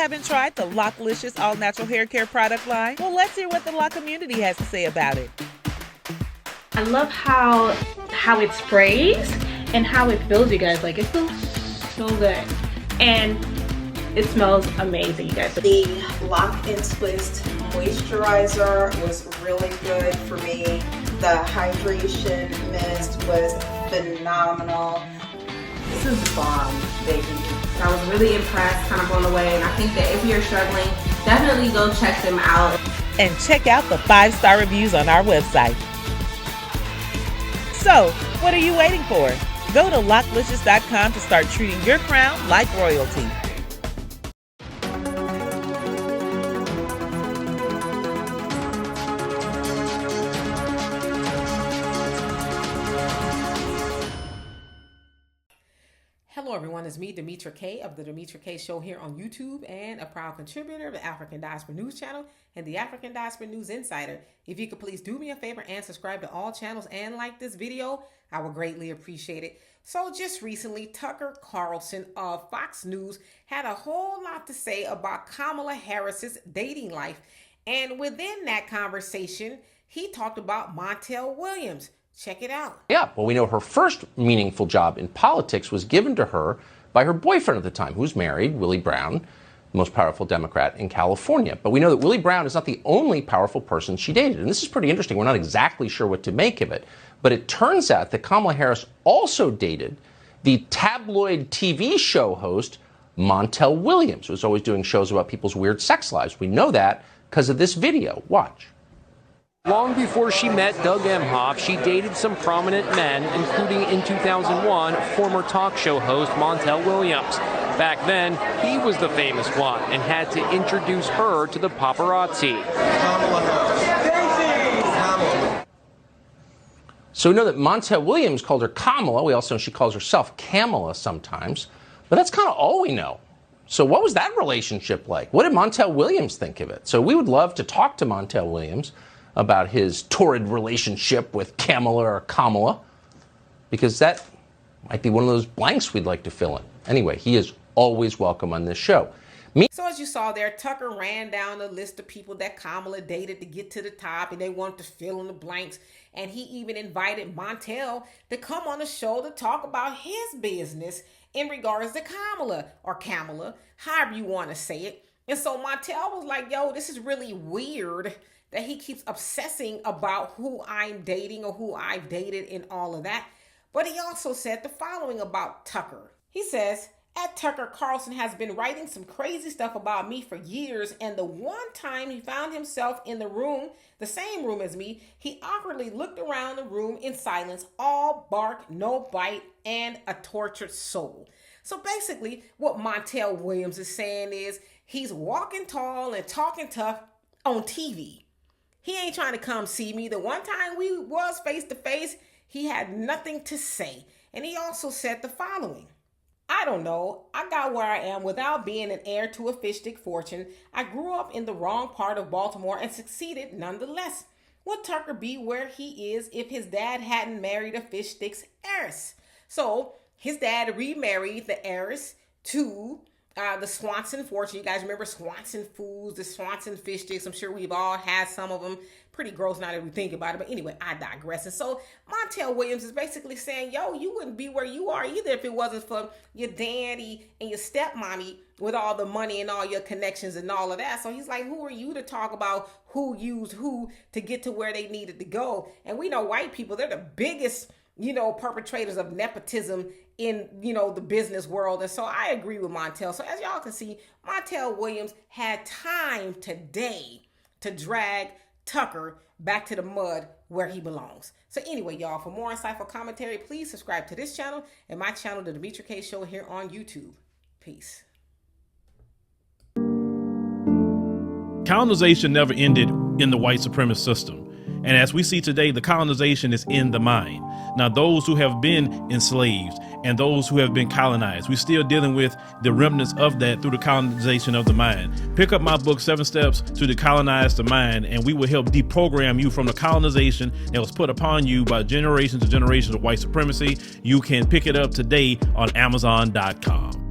haven't tried the Locklicious all-natural hair care product line? Well, let's hear what the Lock community has to say about it. I love how it sprays and how it feels, you guys. Like, it feels so good. And it smells amazing, you guys. The Lock and Twist moisturizer was really good for me. The hydration mist was phenomenal. This is bomb, baby. I was really impressed, kind of blown away, and I think that if you're struggling, definitely go check them out. And check out the 5-star reviews on our website. So, what are you waiting for? Go to locklicious.com to start treating your crown like royalty. Hello everyone, it's me, Demetra Kaye of the Demetra Kaye Show here on YouTube and a proud contributor of the African Diaspora News Channel and the African Diaspora News Insider. If you could please do me a favor and subscribe to all channels and like this video, I would greatly appreciate it. So just recently, Tucker Carlson of Fox News had a whole lot to say about Kamala Harris's dating life. And within that conversation, he talked about Montel Williams. Check it out. Yeah, well, we know her first meaningful job in politics was given to her by her boyfriend at the time, who's married, Willie Brown, the most powerful Democrat in California. But we know that Willie Brown is not the only powerful person she dated. And this is pretty interesting. We're not exactly sure what to make of it. But it turns out that Kamala Harris also dated the tabloid TV show host, Montel Williams, who's always doing shows about people's weird sex lives. We know that because of this video. Watch. Long before she met Doug Emhoff, she dated some prominent men, including in 2001, former talk show host Montel Williams. Back then, he was the famous one and had to introduce her to the paparazzi. So we know that Montel Williams called her Kamala. We also know she calls herself Kamala sometimes. But that's kind of all we know. So what was that relationship like? What did Montel Williams think of it? So we would love to talk to Montel Williams about his torrid relationship with Kamala or Kamala, because that might be one of those blanks we'd like to fill in. Anyway, he is always welcome on this show. So as you saw there, Tucker ran down the list of people that Kamala dated to get to the top, and they wanted to fill in the blanks. And he even invited Montel to come on the show to talk about his business in regards to Kamala, or Kamala, however you want to say it. And so Montel was like, yo, this is really weird that he keeps obsessing about who I'm dating or who I've dated and all of that. But he also said the following about Tucker. He says, Tucker Carlson has been writing some crazy stuff about me for years, and the one time he found himself in the room, the same room as me, he awkwardly looked around the room in silence, all bark, no bite, and a tortured soul. So basically, what Montel Williams is saying is he's walking tall and talking tough on TV. He ain't trying to come see me. The one time we was face to face, he had nothing to say. And he also said the following. I don't know. I got where I am without being an heir to a fish stick fortune. I grew up in the wrong part of Baltimore and succeeded nonetheless. Would Tucker be where he is if his dad hadn't married a fish sticks heiress? So his dad remarried the heiress to the Swanson fortune. You guys remember Swanson foods, the Swanson fish sticks? I'm sure we've all had some of them. Pretty gross now that we think about it. But anyway, I digress. And so Montel Williams is basically saying, yo, you wouldn't be where you are either if it wasn't for your daddy and your stepmommy with all the money and all your connections and all of that. So he's like, who are you to talk about who used who to get to where they needed to go? And we know white people, they're the biggest, perpetrators of nepotism in, the business world. And so I agree with Montel. So as y'all can see, Montel Williams had time today to drag Tucker back to the mud where he belongs. So anyway, y'all, for more insightful commentary, please subscribe to this channel and my channel, The Demetra Kaye Show, here on YouTube. Peace. Colonization never ended in the white supremacist system. And as we see today, the colonization is in the mind. Now, those who have been enslaved and those who have been colonized, we're still dealing with the remnants of that through the colonization of the mind. Pick up my book, 7 Steps to Decolonize the Mind, and we will help deprogram you from the colonization that was put upon you by generations and generations of white supremacy. You can pick it up today on Amazon.com.